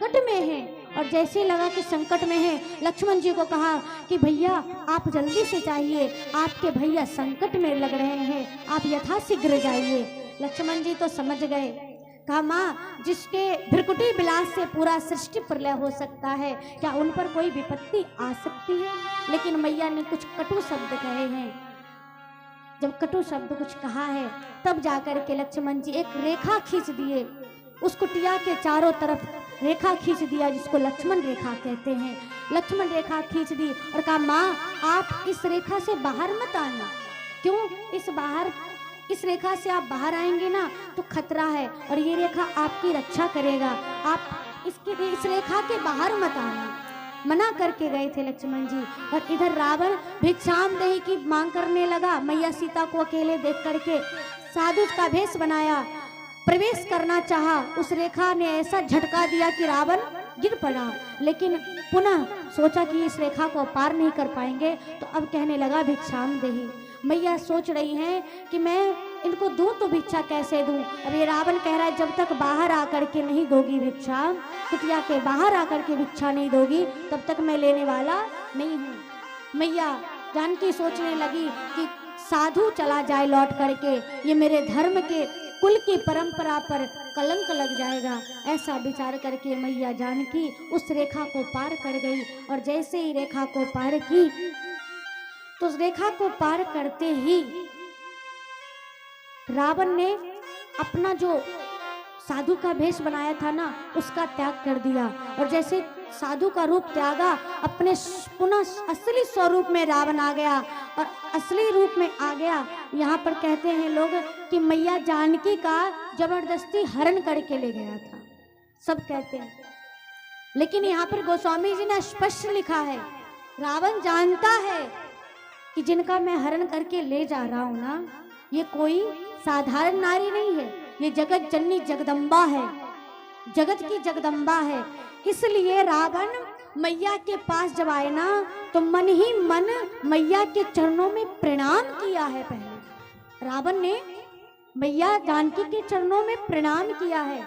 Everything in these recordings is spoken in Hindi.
संकट में हैं। और जैसे लगा कि संकट में है, लक्ष्मण जी को कहा कि भैया आप जल्दी से जाइए, आपके भैया संकट में लग रहे हैं, आप यथाशीघ्र जाइए। लक्ष्मण जी तो समझ गए। कहा माँ, जिसके भ्रिकुटी विलास से पूरा सृष्टि प्रलय हो सकता है, क्या उन पर कोई विपत्ति आ सकती है? लेकिन मैया ने कुछ कटु शब्द कहे हैं। जब कटु शब्द कुछ कहा है, तब जाकर के लक्ष्मण जी एक रेखा खींच दिए, उस कुटिया के चारों तरफ रेखा खींच दिया, जिसको लक्ष्मण रेखा कहते हैं। लक्ष्मण रेखा खींच दी और कहा माँ, आप इस रेखा से बाहर मत आना। क्यों? इस रेखा से आप बाहर आएंगे ना तो खतरा है, और ये रेखा आपकी रक्षा करेगा, आप इस रेखा के बाहर मत आना। मना करके गए थे लक्ष्मण जी। और इधर रावण भिक्षाम देही की मांग करने लगा। मैया सीता को अकेले देख करके साधु का भेष बनाया, प्रवेश करना चाहा। उस रेखा ने ऐसा झटका दिया कि रावण गिर पड़ा। लेकिन पुनः सोचा कि इस रेखा को पार नहीं कर पाएंगे, तो अब कहने लगा भिक्षाम देही। मैया सोच रही हैं कि मैं इनको दूं तो भिक्षा कैसे दूं। अब ये रावण कह रहा है जब तक बाहर आकर के नहीं दोगी भिक्षा, कुटिया के बाहर आकर के भिक्षा नहीं दोगी, तब तक मैं लेने वाला नहीं हूँ। मैया जानकी सोचने लगी कि साधु चला जाए लौट करके, ये मेरे धर्म के कुल की परंपरा पर कलंक लग जाएगा। ऐसा विचार करके मैया जानकी उस रेखा को पार कर गई। और जैसे ही रेखा को पार की, तो उस रेखा को पार करते ही रावण ने अपना जो साधु का भेष बनाया था ना, उसका त्याग कर दिया। और जैसे साधु का रूप त्यागा, अपने पुनः असली स्वरूप में रावण आ गया और असली रूप में आ गया। यहाँ पर कहते हैं लोग कि मैया जानकी का जबरदस्ती हरण करके ले गया था, सब कहते हैं। लेकिन यहाँ पर गोस्वामी जी ने स्पष्ट लिखा है, रावण जानता है कि जिनका मैं हरण करके ले जा रहा हूं ना, ये कोई साधारण नारी नहीं है, ये जगत जननी जगदम्बा है, जगत की जगदम्बा है। इसलिए रावण मैया के पास जब आए ना, तो मन ही मन मैया के चरणों में प्रणाम किया है। पहले रावण ने मैया जानकी के चरणों में प्रणाम किया है।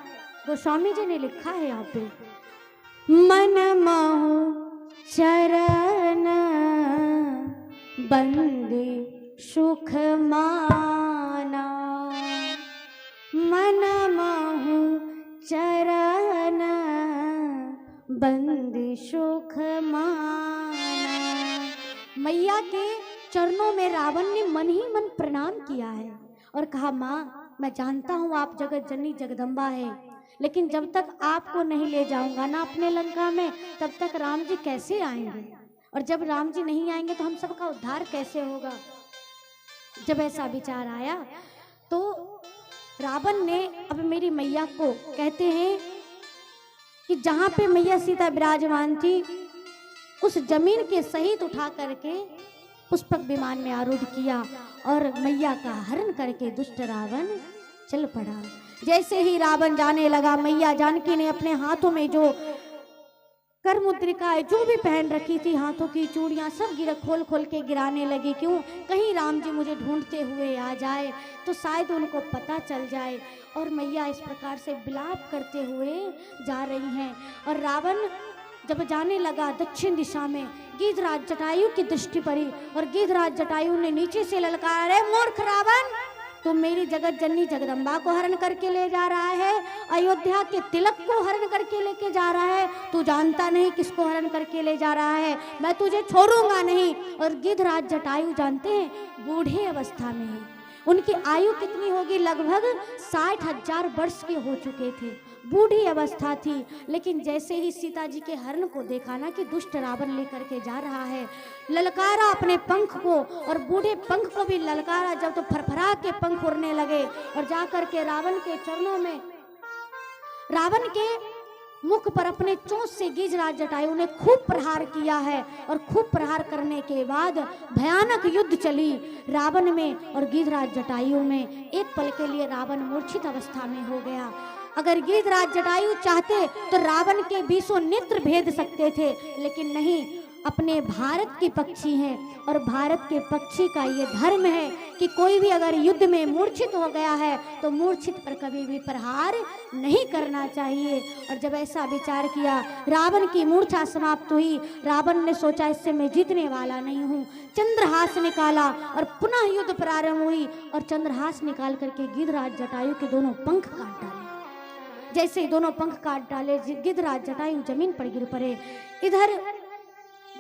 गोस्वामी जी ने लिखा है यहाँ पे, मन महु चरण बंदे सुख माना, मन महु चरण बंदे सुख माना। मैया के चरणों में रावण ने मन ही मन प्रणाम किया है और कहा माँ, मैं जानता हूँ आप जगत जननी जगदम्बा है, लेकिन जब तक आपको नहीं ले जाऊंगा ना अपने लंका में, तब तक राम जी कैसे आएंगे, और जब राम जी नहीं आएंगे तो हम सबका उद्धार कैसे होगा। जब ऐसा विचार आया तो रावण ने अब मेरी मैया को, कहते हैं कि जहां पे मैया सीता विराजमान थी, उस जमीन के सहित उठा करके पुष्पक विमान में आरूढ़ किया और मैया का हरण करके दुष्ट रावण चल पड़ा। जैसे ही रावण जाने लगा, मैया जानकी ने अपने हाथों में जो कर मुद्रिकाएं जो भी पहन रखी थी, हाथों की चूड़ियां सब खोल खोल के गिराने लगी। क्यों? कहीं राम जी मुझे ढूंढते हुए आ जाए तो शायद उनको पता चल जाए। और मैया इस प्रकार से विलाप करते हुए जा रही हैं। और रावण जब जाने लगा दक्षिण दिशा में, गिद्धराज जटायु की दृष्टि पड़ी और गिद्धराज जटायु ने नीचे से ललकारा, रे मूर्ख रावण, तुम मेरी जगत जननी जगदम्बा को हरण करके ले जा रहा है, अयोध्या के तिलक को हरण करके लेके जा रहा है, तू जानता नहीं किसको हरण करके ले जा रहा है, मैं तुझे छोड़ूंगा नहीं। और गिद्धराज जटायु जानते हैं बूढ़े अवस्था में है, उनकी आयु कितनी होगी, लगभग 60,000 वर्ष के हो चुके थे, बूढ़ी अवस्था थी। लेकिन जैसे ही सीता जी के हरण को देखा ना कि दुष्ट रावण लेकर के जा रहा है, ललकारा अपने पंख को, और बूढ़े पंख को भी ललकारा। जब तो फरफरा के पंख उड़ने लगे और जाकर के रावण के चरणों में, रावण के मुख पर अपने चोंच से गिद्धराज जटायु ने खूब प्रहार किया है। और खूब प्रहार करने के बाद भयानक युद्ध चली रावण में और गिद्धराज जटायु में। एक पल के लिए रावण मूर्छित अवस्था में हो गया। अगर गिद्धराज जटायु चाहते तो रावण के 20 नेत्र भेद सकते थे, लेकिन नहीं, अपने भारत के पक्षी हैं और भारत के पक्षी का ये धर्म है कि कोई भी अगर युद्ध में मूर्छित हो गया है तो मूर्छित पर कभी भी प्रहार नहीं करना चाहिए। और जब ऐसा विचार किया, रावण की मूर्छा समाप्त हुई। रावण ने सोचा इससे मैं जीतने वाला नहीं हूँ। चंद्रहास निकाला और पुनः युद्ध प्रारंभ हुई और चंद्रहास निकाल करके गिद्धराज जटायु के दोनों पंख काट डाले। जैसे दोनों पंख काट डाले, गिद्धराज जटायु जमीन पर गिर पड़े। इधर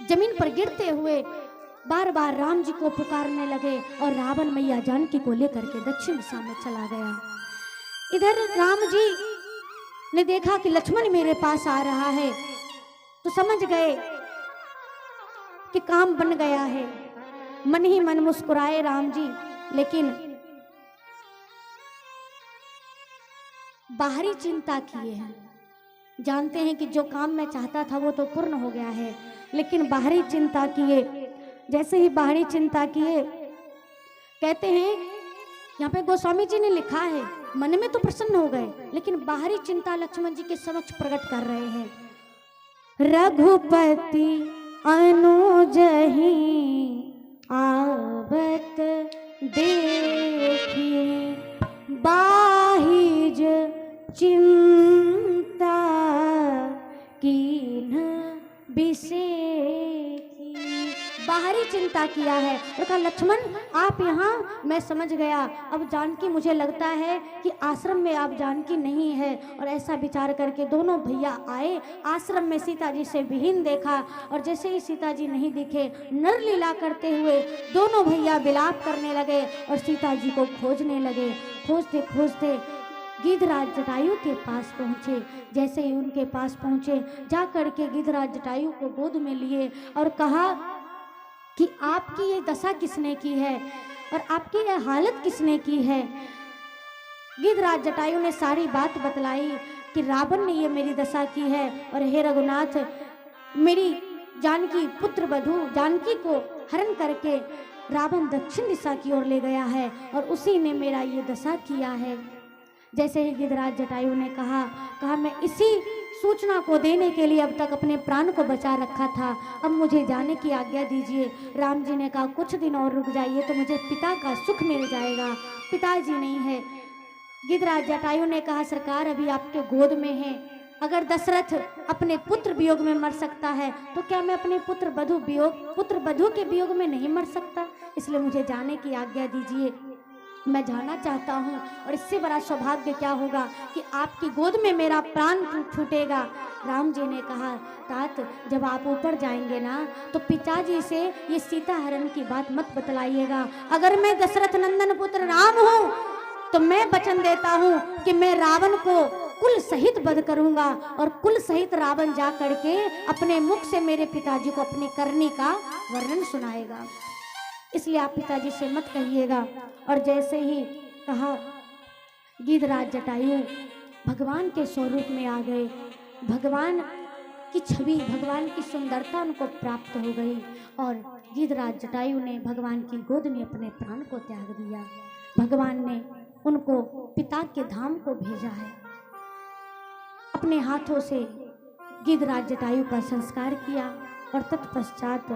जमीन पर गिरते हुए बार बार राम जी को पुकारने लगे और रावण मैया जानकी को लेकर के दक्षिण दिशा में चला गया। इधर राम जी ने देखा कि लक्ष्मण मेरे पास आ रहा है तो समझ गए कि काम बन गया है। मन ही मन मुस्कुराए राम जी, लेकिन बाहरी चिंता किए हैं। जानते हैं कि जो काम मैं चाहता था वो तो पूर्ण हो गया है, लेकिन बाहरी चिंता किए। जैसे ही बाहरी चिंता किए, कहते हैं यहाँ पे गोस्वामी जी ने लिखा है, मन में तो प्रसन्न हो गए लेकिन बाहरी चिंता लक्ष्मण जी के समक्ष प्रकट कर रहे हैं। रघुपति अनुजहि आवत देखी, बाहिज चिंता कीन्ह बिसेखी। बाहरी चिंता किया है और कहा लक्ष्मण आप यहाँ, मैं समझ गया अब जानकी, मुझे लगता है कि आश्रम में आप जानकी नहीं है। और ऐसा विचार करके दोनों भैया आए। आश्रम में सीता जी से विहीन देखा और जैसे ही सीता जी नहीं दिखे, नर लीला करते हुए दोनों भैया विलाप करने लगे और सीता जी को खोजने लगे। खोजते खोजते गिद्धराज जटायु के पास पहुँचे। जैसे ही उनके पास पहुँचे, जा करके गिद्धराज जटायु को गोद में लिए और कहा कि आपकी ये दशा किसने की है और आपकी ये हालत किसने की है। गिद्धराज जटायु ने सारी बात बतलाई कि रावण ने ये मेरी दशा की है और हे रघुनाथ, मेरी जानकी पुत्र वधू जानकी को हरण करके रावण दक्षिण दिशा की ओर ले गया है और उसी ने मेरा ये दशा किया है। जैसे ही गिद्धराज जटायु ने कहा मैं इसी सूचना को देने के लिए अब तक अपने प्राण को बचा रखा था, अब मुझे जाने की आज्ञा दीजिए। राम जी ने कहा कुछ दिन और रुक जाइए तो मुझे पिता का सुख मिल जाएगा, पिताजी नहीं है। गिद्धराज जटायु ने कहा सरकार अभी आपके गोद में है, अगर दशरथ अपने पुत्र वियोग में मर सकता है तो क्या मैं अपने पुत्र वधू के वियोग में नहीं मर सकता, इसलिए मुझे जाने की आज्ञा दीजिए, मैं जाना चाहता हूँ। और इससे बड़ा सौभाग्य क्या होगा कि आपकी गोद में मेरा प्राण छूटेगा। राम जी ने कहा तात जब आप ऊपर जाएंगे ना तो पिताजी से ये सीता हरण की बात मत बतलाइएगा। अगर मैं दशरथ नंदन पुत्र राम हूँ तो मैं वचन देता हूँ कि मैं रावण को कुल सहित वध करूंगा और कुल सहित रावण जा करके अपने मुख से मेरे पिताजी को अपनी करनी का वर्णन सुनाएगा, इसलिए आप पिताजी से मत कहिएगा। और जैसे ही कहा, गिद्धराज जटायु भगवान के स्वरूप में आ गए। भगवान की छवि, भगवान की सुंदरता उनको प्राप्त हो गई और गिद्धराज जटायु ने भगवान की गोद में अपने प्राण को त्याग दिया। भगवान ने उनको पिता के धाम को भेजा है। अपने हाथों से गिद्धराज जटायु का संस्कार किया और तत्पश्चात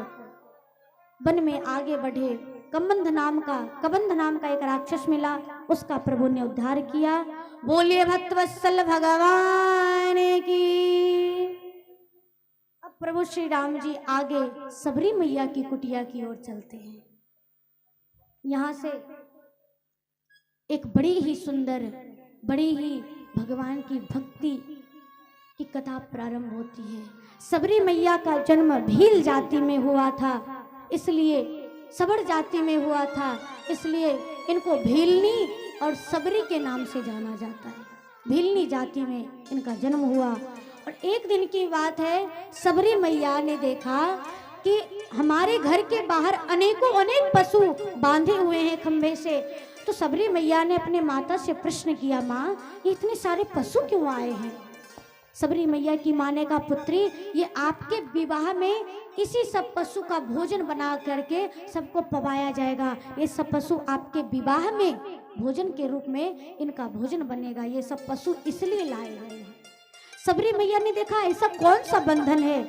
वन में आगे बढ़े। कबंध नाम का एक राक्षस मिला, उसका प्रभु ने उद्धार किया। बोलिए भक्तवत्सल भगवान की। अब प्रभु श्री राम जी आगे सबरी मैया की कुटिया की ओर चलते हैं। यहाँ से एक बड़ी ही सुंदर, बड़ी ही भगवान की भक्ति की कथा प्रारंभ होती है। सबरी मैया का जन्म भील जाति में हुआ था, इसलिए सबर जाति में हुआ था, इसलिए इनको भीलनी और सबरी के नाम से जाना जाता है। भीलनी जाति में इनका जन्म हुआ और एक दिन की बात है, सबरी मैया ने देखा कि हमारे घर के बाहर अनेक पशु बांधे हुए हैं खंभे से। तो सबरी मैया ने अपने माता से प्रश्न किया, माँ ये इतने सारे पशु क्यों आए हैं। सबरी मैया की माँ ने कहा, पुत्री ये आपके विवाह में इसी सब पशु का भोजन बना करके सबको पवाया जाएगा। ये सब पशु आपके विवाह में भोजन के रूप में इनका भोजन बनेगा, ये सब पशु इसलिए लाए गए हैं। सबरी मैया ने देखा ऐसा कौन सा बंधन है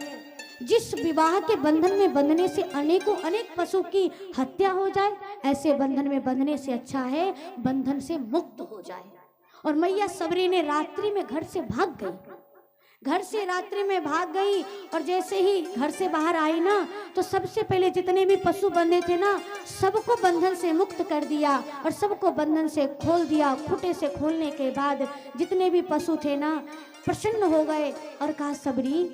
जिस विवाह के बंधन में बंधने से अनेकों अनेक पशु की हत्या हो जाए, ऐसे बंधन में बंधने से अच्छा है बंधन से मुक्त हो जाए। और मैया सबरी ने रात्रि में घर से भाग गई, घर से रात्रि में भाग गई। और जैसे ही घर से बाहर आई ना, तो सबसे पहले जितने भी पशु बंधे थे ना, सबको बंधन से मुक्त कर दिया और सबको बंधन से खोल दिया। खूंटे से खोलने के बाद जितने भी पशु थे ना, प्रसन्न हो गए और कहा, सबरी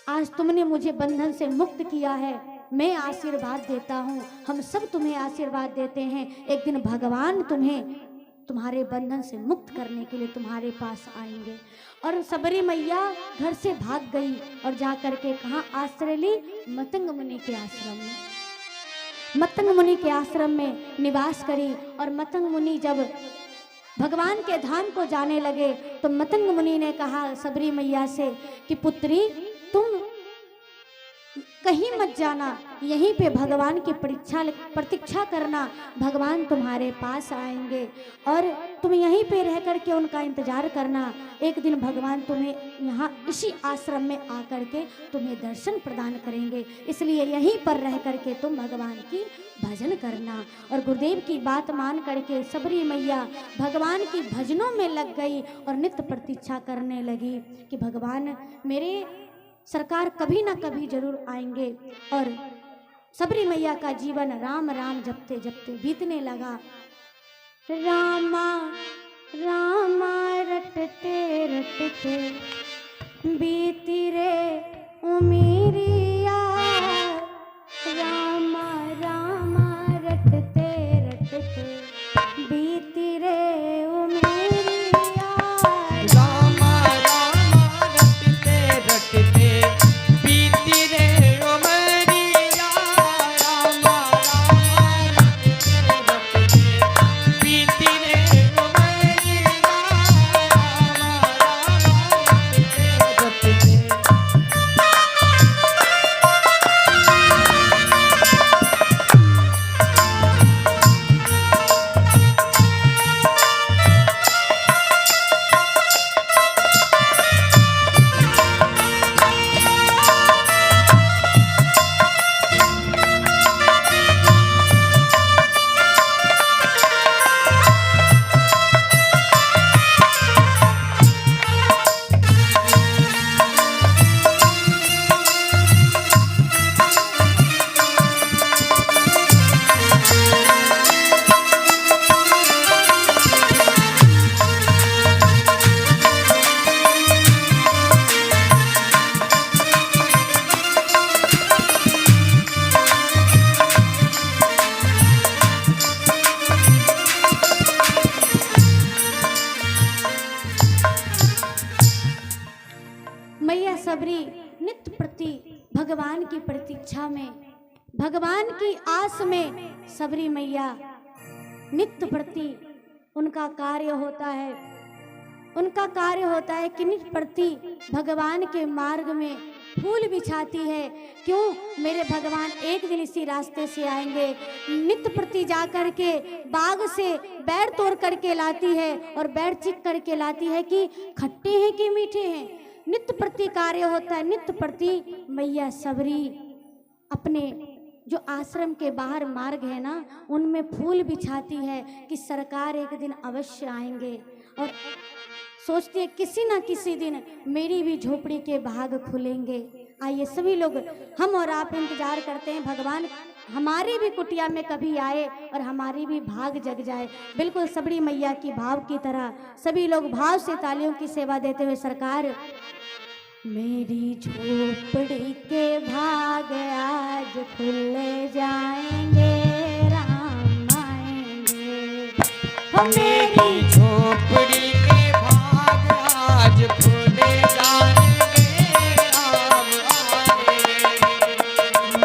आज तुमने मुझे बंधन से मुक्त किया है, मैं आशीर्वाद देता हूँ, हम सब तुम्हें आशीर्वाद देते हैं। एक दिन भगवान तुम्हें तुम्हारे बंधन से मुक्त करने के लिए तुम्हारे पास आएंगे। और सबरी मैया घर से भाग गई और जा करके कहाँ आश्रय ली? मतंग मुनि के आश्रम में। मतंग मुनि के आश्रम में निवास करी। और मतंग मुनि जब भगवान के धाम को जाने लगे तो मतंग मुनि ने कहा सबरी मैया से कि पुत्री, तुम कहीं मत जाना, यहीं पे भगवान की प्रतीक्षा करना, भगवान तुम्हारे पास आएंगे और तुम यहीं पे रह करके उनका इंतजार करना। एक दिन भगवान तुम्हें यहाँ इसी आश्रम में आकर के तुम्हें दर्शन प्रदान करेंगे, इसलिए यहीं पर रह करके तुम भगवान की भजन करना। और गुरुदेव की बात मान करके सबरी मैया भगवान की भजनों में लग गई और नित्य प्रतीक्षा करने लगी कि भगवान मेरे सरकार कभी ना कभी जरूर आएंगे। और सबरी मैया का जीवन राम राम जपते जपते बीतने लगा। रामा रामा रटते रटते बीती रे उमेरिया, रामा रामा रटते रटते बीती रे उमेरिया, रामा रामा रटते रटते बीती रे उमरिया, रामा रामा रटते रटते बीती रे उमरिया, रामा रामा रटते रटते। मैया सबरी नित्य प्रति भगवान की प्रतीक्षा में, भगवान की आस में सबरी मैया नित्य प्रति उनका कार्य होता है। उनका कार्य होता है कि नित्य प्रति भगवान के मार्ग में फूल बिछाती है। क्यों? मेरे भगवान एक दिन इसी रास्ते से आएंगे। नित्य प्रति जा कर के बाग से बैर तोड़ करके लाती है और बैर चिक करके लाती है कि खट्टे हैं कि मीठे हैं। नित्य प्रति कार्य होता है। नित्य प्रति मैया सबरी अपने जो आश्रम के बाहर मार्ग है ना, उनमें फूल बिछाती है कि सरकार एक दिन अवश्य आएंगे। और सोचती है किसी ना किसी दिन मेरी भी झोपड़ी के भाग खुलेंगे। आइए सभी लोग, हम और आप इंतजार करते हैं भगवान हमारी भी कुटिया में कभी आए और हमारी भी भाग जग जाए। बिल्कुल सबरी मैया की भाव की तरह सभी लोग भाव से तालियों की सेवा देते हुए, सरकार मेरी झोपड़ी के भाग आज खुल जाएंगे, राम आएंगे। हो मेरी झोपड़ी के भाग आज खुल जाएंगे, राम आएंगे।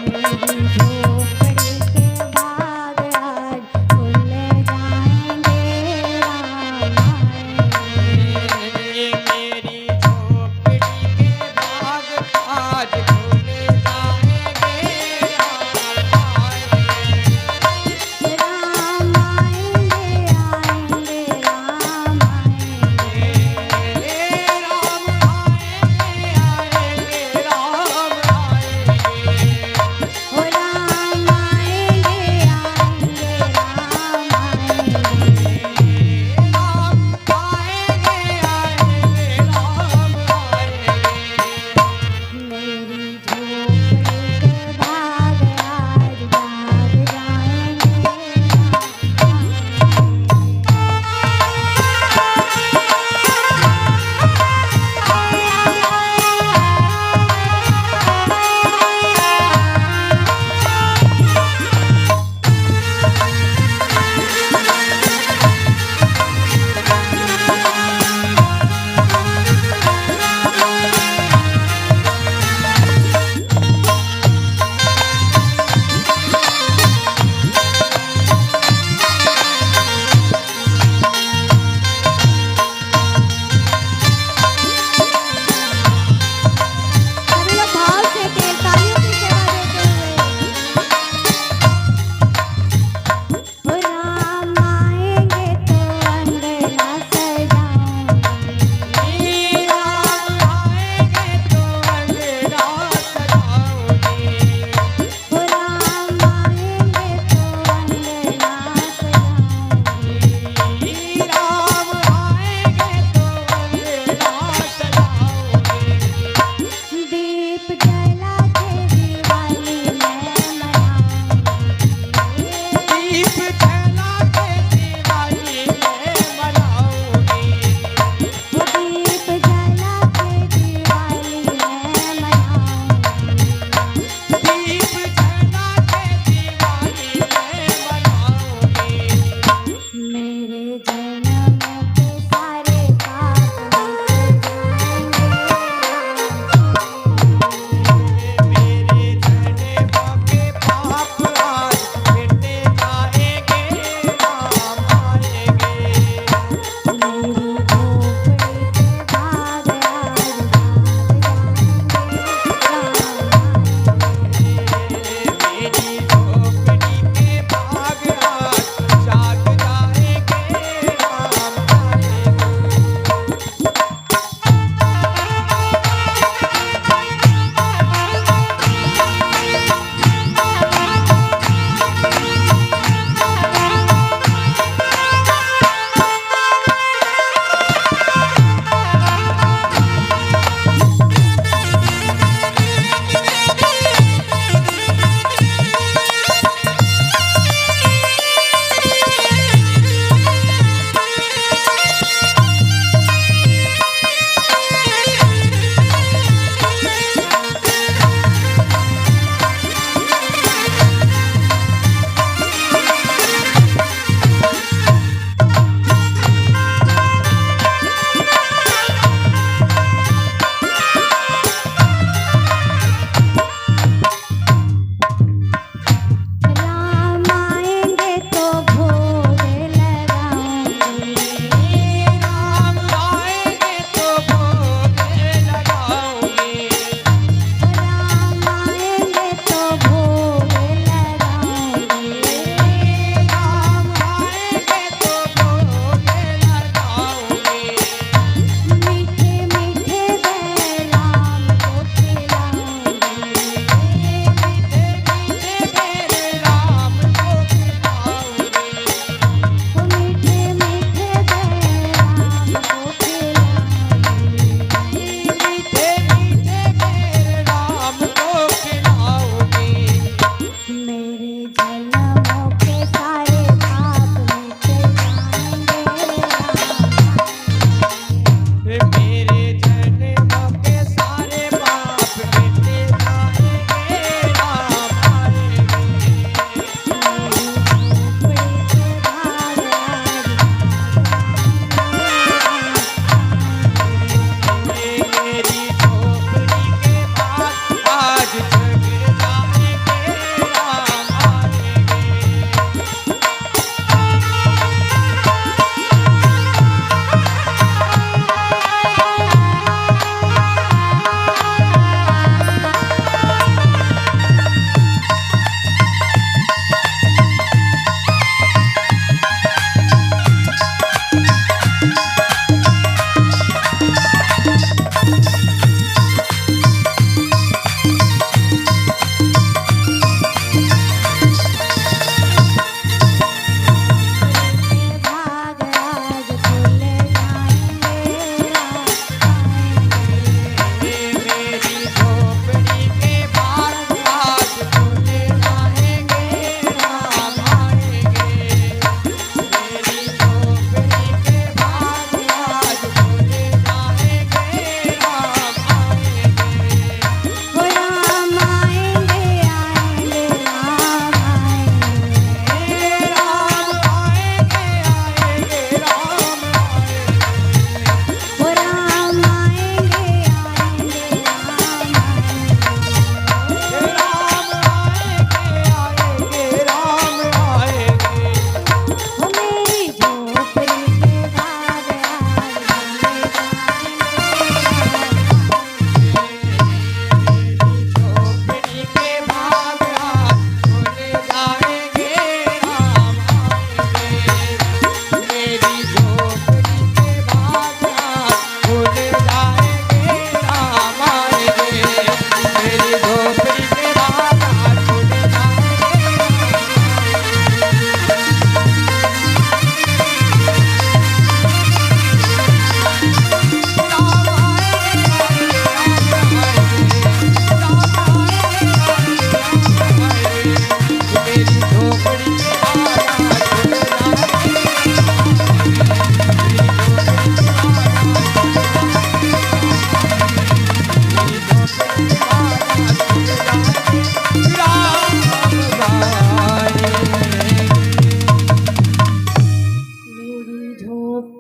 मेरी झोपड़ी के भाग आज खुल जाएंगे, राम आएंगे। मेरी झोपड़ी के भाग आज खुल जाएंगे, राम आएंगे। राम आएंगे, आएंगे,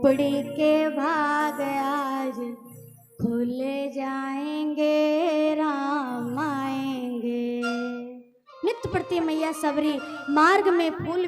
झोपड़ी के भाग आज खुले जाएंगे, राम आएंगे। नित्य प्रति मैया सबरी मार्ग में फूल